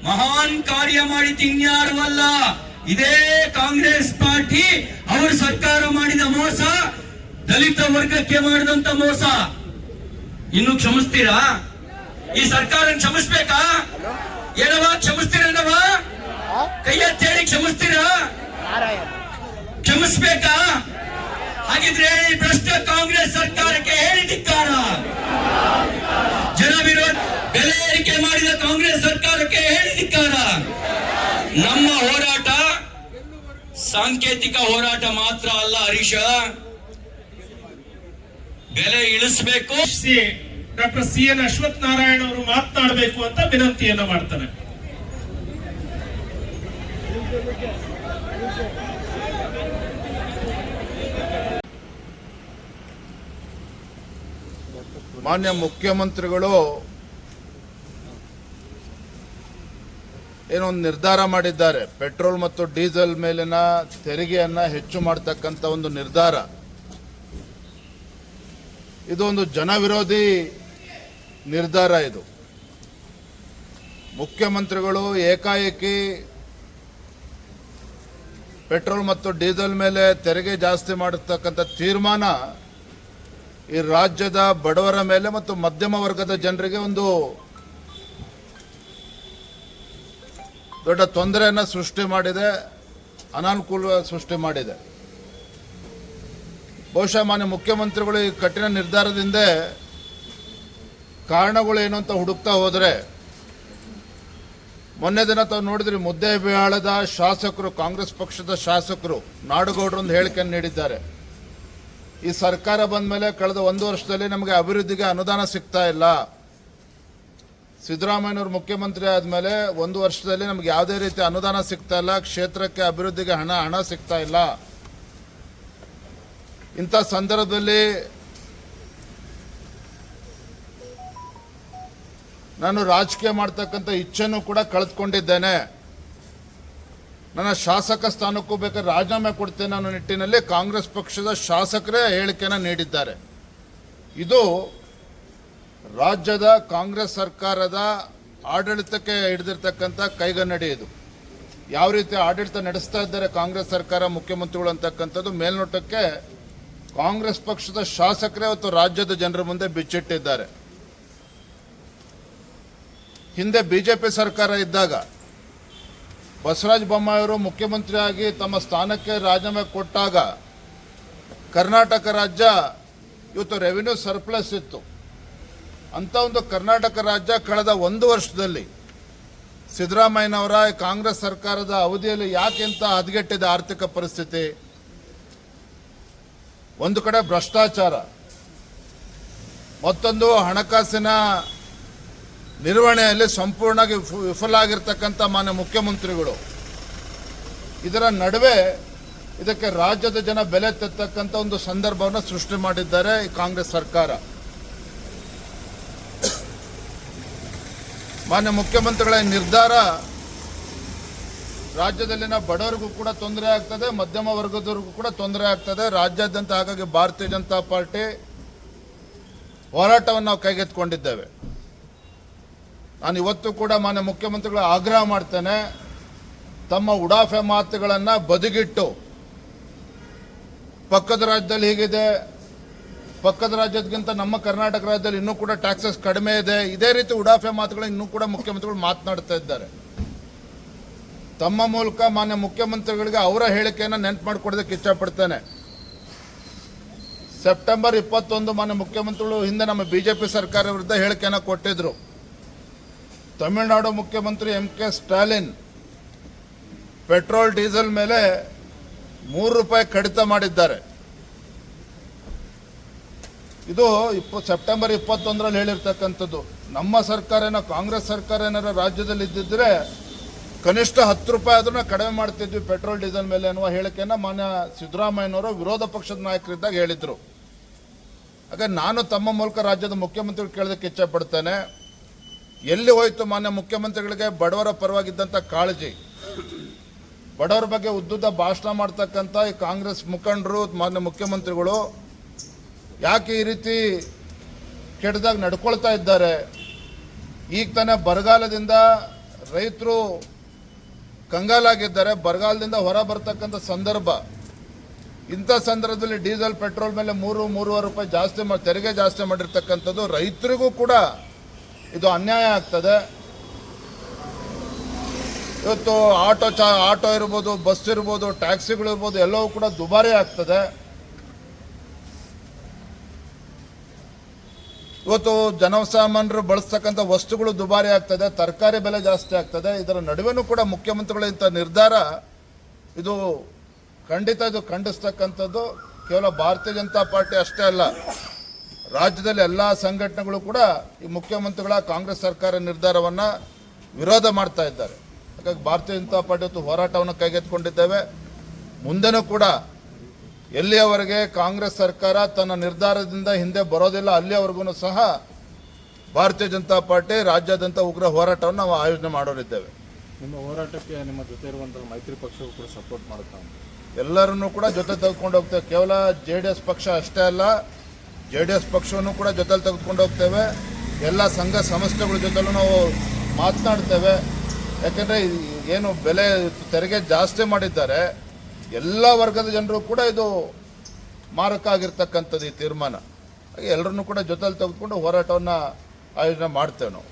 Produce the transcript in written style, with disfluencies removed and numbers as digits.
ಮಹಾನ್ ಕಾರ್ಯ ಮಾಡಿದ್ದು ಇನ್ಯಾರು ಅಲ್ಲ, ಇದೇ ಕಾಂಗ್ರೆಸ್ ಪಾರ್ಟಿ. ಅವರು ಸರ್ಕಾರ ಮಾಡಿದ ಮೋಸ, ದಲಿತ ವರ್ಗಕ್ಕೆ ಮಾಡಿದಂತ ಮೋಸ ಇನ್ನು ಕ್ಷಮಿಸ್ತೀರಾ? ಈ ಸರ್ಕಾರ ಕ್ಷಮಿಸ್ಬೇಕಾ? ಏನವ ಕ್ಷಮಿಸ್ತೀರವ? ಕೈ ಎತ್ತೇಳಿ ಕ್ಷಮಿಸ್ತೀರಾ? ಕ್ಷಮಿಸ್ಬೇಕಾ? ಹಾಗಿದ್ರೆ ಈ ಭ್ರಷ್ಟ ಕಾಂಗ್ರೆಸ್ ಸರ್ಕಾರಕ್ಕೆ ಹೇಳಿ ಧಿಕ್ಕಾರ. ಜನ ವಿರೋಧ ಬೆಲೆ ಏರಿಕೆ ಮಾಡಿದ ಕಾಂಗ್ರೆಸ್ ಸರ್ಕಾರಕ್ಕೆ ಹೇಳಿ ಧಿಕ್ಕಾರ. ನಮ್ಮ ಹೋರಾಟ ಸಾಂಕೇತಿಕ ಹೋರಾಟ ಮಾತ್ರ ಅಲ್ಲ ಹರೀಶ, ಬೆಲೆ ಇಳಿಸಬೇಕು. Doctor C N. ಅಶ್ವಥ್ ನಾರಾಯಣ ಅವರು ಮಾತನಾಡಬೇಕು ಅಂತ ವಿನಂತಿಯನ್ನ ಮಾಡ್ತಾರೆ. ಮಾನ್ಯ ಮುಖ್ಯಮಂತ್ರಿಗಳು ಏನೊಂದು ನಿರ್ಧಾರ ಮಾಡಿದ್ದಾರೆ. ಪೆಟ್ರೋಲ್ ಮತ್ತು ಡೀಸೆಲ್ ಮೇಲಿನ ತೆರಿಗೆಯನ್ನು ಹೆಚ್ಚು ಮಾಡತಕ್ಕಂಥ ಒಂದು ನಿರ್ಧಾರ. ಇದು ಒಂದು ಜನವಿರೋಧಿ ನಿರ್ಧಾರ. ಇದು ಮುಖ್ಯಮಂತ್ರಿಗಳು ಏಕಾಏಕಿ ಪೆಟ್ರೋಲ್ ಮತ್ತು ಡೀಸೆಲ್ ಮೇಲೆ ತೆರಿಗೆ ಜಾಸ್ತಿ ಮಾಡತಕ್ಕಂಥ ತೀರ್ಮಾನ ಈ ರಾಜ್ಯದ ಬಡವರ ಮೇಲೆ ಮತ್ತು ಮಧ್ಯಮ ವರ್ಗದ ಜನರಿಗೆ ಒಂದು ದೊಡ್ಡ ತೊಂದರೆಯನ್ನು ಸೃಷ್ಟಿ ಮಾಡಿದೆ, ಅನಾನುಕೂಲ ಸೃಷ್ಟಿ ಮಾಡಿದೆ. ಬಹುಶಃ ಮಾನ್ಯ ಮುಖ್ಯಮಂತ್ರಿಗಳು ಈ ಕಠಿಣ ನಿರ್ಧಾರದಿಂದ ಕಾರಣಗಳೇನು ಅಂತ ಹುಡುಕ್ತಾ ಹೋದರೆ, ಮೊನ್ನೆ ದಿನ ತಾವು ನೋಡಿದ್ರಿ, ಮುದ್ದೇಬಿಹಾಳದ ಶಾಸಕರು, ಕಾಂಗ್ರೆಸ್ ಪಕ್ಷದ ಶಾಸಕರು ನಾಡುಗೌಡರು ಒಂದು ಹೇಳಿಕೆಯನ್ನು ನೀಡಿದ್ದಾರೆ. ಈ ಸರ್ಕಾರ ಬಂದ ಮೇಲೆ ಕಳೆದ 1 ವರ್ಷದಲ್ಲಿ ನಮಗೆ ಅಭಿವೃದ್ಧಿಗೆ ಅನುದಾನ ಸಿಗ್ತಾ ಇಲ್ಲ. ಸಿದ್ದರಾಮಯ್ಯನವರು ಮುಖ್ಯಮಂತ್ರಿ ಆದಮೇಲೆ 1 ವರ್ಷದಲ್ಲಿ ನಮಗೆ ಯಾವುದೇ ರೀತಿ ಅನುದಾನ ಸಿಗ್ತಾ ಇಲ್ಲ, ಕ್ಷೇತ್ರಕ್ಕೆ ಅಭಿವೃದ್ಧಿಗೆ ಹಣ ಸಿಗ್ತಾ ಇಲ್ಲ. ಇಂಥ ಸಂದರ್ಭದಲ್ಲಿ ನಾನು ರಾಜಕೀಯ ಮಾಡ್ತಕ್ಕಂಥ ಇಚ್ಛೆನೂ ಕೂಡ ಕಳೆದುಕೊಂಡಿದ್ದೇನೆ. ನನ್ನ ಶಾಸಕ ಸ್ಥಾನಕ್ಕೂ ಬೇಕಾದ್ರೆ ರಾಜೀನಾಮೆ ಕೊಡ್ತೇನೆ ಅನ್ನೋ ನಿಟ್ಟಿನಲ್ಲಿ ಕಾಂಗ್ರೆಸ್ ಪಕ್ಷದ ಶಾಸಕರೇ ಹೇಳಿಕೆಯನ್ನು ನೀಡಿದ್ದಾರೆ. ಇದು ರಾಜ್ಯದ ಕಾಂಗ್ರೆಸ್ ಸರ್ಕಾರದ ಆಡಳಿತಕ್ಕೆ ಹಿಡಿದಿರ್ತಕ್ಕಂಥ ಕೈಗನ್ನಡಿ. ಇದು ಯಾವ ರೀತಿ ಆಡಳಿತ ನಡೆಸ್ತಾ ಇದ್ದಾರೆ ಕಾಂಗ್ರೆಸ್ ಸರ್ಕಾರ, ಮುಖ್ಯಮಂತ್ರಿಗಳು ಅಂತಕ್ಕಂಥದ್ದು ಮೇಲ್ನೋಟಕ್ಕೆ ಕಾಂಗ್ರೆಸ್ ಪಕ್ಷದ ಶಾಸಕರೇ ಇವತ್ತು ರಾಜ್ಯದ ಜನರ ಮುಂದೆ ಬಿಚ್ಚಿಟ್ಟಿದ್ದಾರೆ. ಹಿಂದೆ ಬಿಜೆಪಿ ಸರ್ಕಾರ ಇದ್ದಾಗ ಬಸವರಾಜ ಬೊಮ್ಮಾಯಿಯವರು ಮುಖ್ಯಮಂತ್ರಿ ಆಗಿ ತಮ್ಮ ಸ್ಥಾನಕ್ಕೆ ರಾಜೀನಾಮೆ ಕೊಟ್ಟಾಗ ಕರ್ನಾಟಕ ರಾಜ್ಯ ಇವತ್ತು ರೆವಿನ್ಯೂ ಸರ್ಪ್ಲಸ್ ಇತ್ತು. ಅಂತ ಒಂದು ಕರ್ನಾಟಕ ರಾಜ್ಯ ಕಳೆದ 1 ವರ್ಷದಲ್ಲಿ ಸಿದ್ದರಾಮಯ್ಯನವರ ಕಾಂಗ್ರೆಸ್ ಸರ್ಕಾರದ ಅವಧಿಯಲ್ಲಿ ಯಾಕೆಂತ ಹದಗೆಟ್ಟಿದೆ ಆರ್ಥಿಕ ಪರಿಸ್ಥಿತಿ? ಒಂದು ಕಡೆ ಭ್ರಷ್ಟಾಚಾರ, ಮತ್ತೊಂದು ಹಣಕಾಸಿನ ನಿರ್ವಹಣೆಯಲ್ಲಿ ಸಂಪೂರ್ಣವಾಗಿ ವಿಫಲ ಆಗಿರ್ತಕ್ಕಂಥ ಮಾನ್ಯ ಮುಖ್ಯಮಂತ್ರಿಗಳು. ಇದರ ನಡುವೆ ಇದಕ್ಕೆ ರಾಜ್ಯದ ಜನ ಬೆಲೆ ತೆತ್ತಕ್ಕಂಥ ಒಂದು ಸಂದರ್ಭವನ್ನು ಸೃಷ್ಟಿ ಮಾಡಿದ್ದಾರೆ ಈ ಕಾಂಗ್ರೆಸ್ ಸರ್ಕಾರ. ಮಾನ್ಯ ಮುಖ್ಯಮಂತ್ರಿಗಳ ನಿರ್ಧಾರ ರಾಜ್ಯದಲ್ಲಿನ ಬಡವರಿಗೂ ಕೂಡ ತೊಂದರೆ ಆಗ್ತದೆ, ಮಧ್ಯಮ ವರ್ಗದವರಿಗೂ ಕೂಡ ತೊಂದರೆ ಆಗ್ತದೆ ರಾಜ್ಯಾದ್ಯಂತ. ಹಾಗಾಗಿ ಭಾರತೀಯ ಜನತಾ ಪಾರ್ಟಿ ಹೋರಾಟವನ್ನು ನಾವು ಕೈಗೆತ್ತಿಕೊಂಡಿದ್ದೇವೆ. ನಾನು ಇವತ್ತು ಕೂಡ ಮಾನ್ಯ ಮುಖ್ಯಮಂತ್ರಿಗಳ ಆಗ್ರಹ ಮಾಡ್ತೇನೆ, ತಮ್ಮ ಉಡಾಫೆ ಮಾತುಗಳನ್ನು ಬದಿಗಿಟ್ಟು ಪಕ್ಕದ ರಾಜ್ಯದಲ್ಲಿ ಹೀಗಿದೆ, ಪಕ್ಕದ ರಾಜ್ಯದಕ್ಕಿಂತ ನಮ್ಮ ಕರ್ನಾಟಕ ರಾಜ್ಯದಲ್ಲಿ ಇನ್ನೂ ಕೂಡ ಟ್ಯಾಕ್ಸಸ್ ಕಡಿಮೆ ಇದೆ, ಇದೇ ರೀತಿ ಉಡಾಫೆ ಮಾತುಗಳನ್ನು ಇನ್ನೂ ಕೂಡ ಮುಖ್ಯಮಂತ್ರಿಗಳು ಮಾತನಾಡ್ತಾ ಇದ್ದಾರೆ. ತಮ್ಮ ಮೂಲಕ ಮಾನ್ಯ ಮುಖ್ಯಮಂತ್ರಿಗಳಿಗೆ ಅವರ ಹೇಳಿಕೆಯನ್ನು ನೆನಪು ಮಾಡಿಕೊಡೋದಕ್ಕೆ ಇಚ್ಛಪಡ್ತೇನೆ. ಸೆಪ್ಟೆಂಬರ್ 21 ಮಾನ್ಯ ಮುಖ್ಯಮಂತ್ರಿಗಳು ಹಿಂದೆ ನಮ್ಮ ಬಿಜೆಪಿ ಸರ್ಕಾರ ವಿರುದ್ಧ ಹೇಳಿಕೆಯನ್ನು ಕೊಟ್ಟಿದ್ರು. ತಮಿಳುನಾಡು ಮುಖ್ಯಮಂತ್ರಿ ಎಂ.ಕೆ. ಸ್ಟಾಲಿನ್ ಪೆಟ್ರೋಲ್ ಡೀಸೆಲ್ ಮೇಲೆ ₹3 ಕಡಿತ ಮಾಡಿದ್ದಾರೆ. ಇದು ಸೆಪ್ಟೆಂಬರ್ 21ರಲ್ಲಿ ಹೇಳಿರ್ತಕ್ಕಂಥದ್ದು. ನಮ್ಮ ಸರ್ಕಾರ ಕಾಂಗ್ರೆಸ್ ಸರ್ಕಾರ ಏನಾರ ರಾಜ್ಯದಲ್ಲಿ ಇದ್ದಿದ್ರೆ ಕನಿಷ್ಠ ₹10 ಆದ್ರೂ ಕಡಿಮೆ ಮಾಡ್ತಿದ್ವಿ ಪೆಟ್ರೋಲ್ ಡೀಸೆಲ್ ಮೇಲೆ ಅನ್ನುವ ಹೇಳಿಕೆಯನ್ನು ಮಾನ್ಯ ಸಿದ್ದರಾಮಯ್ಯನವರು ವಿರೋಧ ಪಕ್ಷದ ನಾಯಕರಿದ್ದಾಗ ಹೇಳಿದ್ರು. ಹಾಗೆ ನಾನು ತಮ್ಮ ಮೂಲಕ ರಾಜ್ಯದ ಮುಖ್ಯಮಂತ್ರಿಗಳು ಕೇಳೋದಕ್ಕೆ ಇಚ್ಛೆ ಪಡ್ತೇನೆ, ಎಲ್ಲಿ ಹೋಯ್ತು ಮಾನ್ಯ ಮುಖ್ಯಮಂತ್ರಿಗಳಿಗೆ ಬಡವರ ಪರವಾಗಿದ್ದಂಥ ಕಾಳಜಿ? ಬಡವರ ಬಗ್ಗೆ ಉದ್ದುದ್ದ ಭಾಷಣ ಮಾಡ್ತಕ್ಕಂಥ ಈ ಕಾಂಗ್ರೆಸ್ ಮುಖಂಡರು ಮಾನ್ಯ ಮುಖ್ಯಮಂತ್ರಿಗಳು ಯಾಕೆ ಈ ರೀತಿ ಕೆಟ್ಟದಾಗಿ ನಡ್ಕೊಳ್ತಾ ಇದ್ದಾರೆ? ಈಗ ತಾನೇ ಬರಗಾಲದಿಂದ ರೈತರು ಕಂಗಾಲಾಗಿದ್ದಾರೆ, ಬರಗಾಲದಿಂದ ಹೊರ ಬರ್ತಕ್ಕಂಥ ಸಂದರ್ಭ. ಇಂಥ ಸಂದರ್ಭದಲ್ಲಿ ಡೀಸೆಲ್ ಪೆಟ್ರೋಲ್ ಮೇಲೆ 3-3.5 ರೂಪಾಯಿ ಜಾಸ್ತಿ ತೆರಿಗೆ ಜಾಸ್ತಿ ಮಾಡಿರ್ತಕ್ಕಂಥದ್ದು ರೈತರಿಗೂ ಕೂಡ ಇದು ಅನ್ಯಾಯ ಆಗ್ತದೆ. ಇವತ್ತು ಆಟೋ ಇರ್ಬೋದು, ಬಸ್ ಇರ್ಬೋದು, ಟ್ಯಾಕ್ಸಿಗಳು ಇರ್ಬೋದು, ಎಲ್ಲವೂ ಕೂಡ ದುಬಾರಿ ಆಗ್ತದೆ. ಇವತ್ತು ಜನಸಾಮಾನ್ಯರು ಬಳಸ್ತಕ್ಕಂಥ ವಸ್ತುಗಳು ದುಬಾರಿ ಆಗ್ತದೆ, ತರಕಾರಿ ಬೆಲೆ ಜಾಸ್ತಿ ಆಗ್ತದೆ. ಇದರ ನಡುವೆನೂ ಕೂಡ ಮುಖ್ಯಮಂತ್ರಿಗಳ ಇಂಥ ನಿರ್ಧಾರ ಇದು ಖಂಡಿತ ಇದು ಖಂಡಿಸ್ತಕ್ಕಂಥದ್ದು. ಕೇವಲ ಭಾರತೀಯ ಜನತಾ ಪಾರ್ಟಿ ಅಷ್ಟೇ ಅಲ್ಲ, ರಾಜ್ಯದಲ್ಲಿ ಎಲ್ಲ ಸಂಘಟನೆಗಳು ಕೂಡ ಈ ಮುಖ್ಯಮಂತ್ರಿಗಳ ಕಾಂಗ್ರೆಸ್ ಸರ್ಕಾರ ನಿರ್ಧಾರವನ್ನು ವಿರೋಧ ಮಾಡ್ತಾ ಇದ್ದಾರೆ. ಹಾಗಾಗಿ ಭಾರತೀಯ ಜನತಾ ಪಾರ್ಟಿ ಇವತ್ತು ಹೋರಾಟವನ್ನು ಕೈಗೆತ್ತಿಕೊಂಡಿದ್ದೇವೆ. ಮುಂದೆನೂ ಕೂಡ ಎಲ್ಲಿಯವರೆಗೆ ಕಾಂಗ್ರೆಸ್ ಸರ್ಕಾರ ತನ್ನ ನಿರ್ಧಾರದಿಂದ ಹಿಂದೆ ಬರೋದಿಲ್ಲ ಅಲ್ಲಿಯವರೆಗೂ ಸಹ ಭಾರತೀಯ ಜನತಾ ಪಾರ್ಟಿ ರಾಜ್ಯಾದ್ಯಂತ ಉಗ್ರ ಹೋರಾಟವನ್ನು ನಾವು ಆಯೋಜನೆ ಮಾಡೋರಿದ್ದೇವೆ. ನಿಮ್ಮ ಹೋರಾಟಕ್ಕೆ ನಿಮ್ಮ ಜೊತೆ ಇರುವಂತಹ ಮೈತ್ರಿ ಪಕ್ಷವು ಕೂಡ ಸಪೋರ್ಟ್ ಮಾಡುತ್ತಾ ಉಂಟು. ಎಲ್ಲರನ್ನೂ ಕೂಡ ಜೊತೆ ತೆಗೆದುಕೊಂಡು ಹೋಗ್ತೇವೆ. ಕೇವಲ JDS ಪಕ್ಷ ಅಷ್ಟೇ ಅಲ್ಲ, JDS ಪಕ್ಷವನ್ನು ಕೂಡ ಜೊತೆಲಿ ತೆಗೆದುಕೊಂಡು ಹೋಗ್ತೇವೆ. ಎಲ್ಲ ಸಂಘ ಸಂಸ್ಥೆಗಳ ಜೊತೆಲೂ ನಾವು ಮಾತನಾಡ್ತೇವೆ. ಯಾಕೆಂದರೆ ಏನು ಬೆಲೆ ತೆರಿಗೆ ಜಾಸ್ತಿ ಮಾಡಿದ್ದಾರೆ, ಎಲ್ಲ ವರ್ಗದ ಜನರು ಕೂಡ ಇದು ಮಾರಕ ಆಗಿರ್ತಕ್ಕಂಥದ್ದು ಈ ತೀರ್ಮಾನ. ಹಾಗೆ ಎಲ್ಲರನ್ನೂ ಕೂಡ ಜೊತೆಲಿ ತೆಗೆದುಕೊಂಡು ಹೋರಾಟವನ್ನು ಆಯೋಜನೆ ಮಾಡ್ತೇವೆ ನಾವು.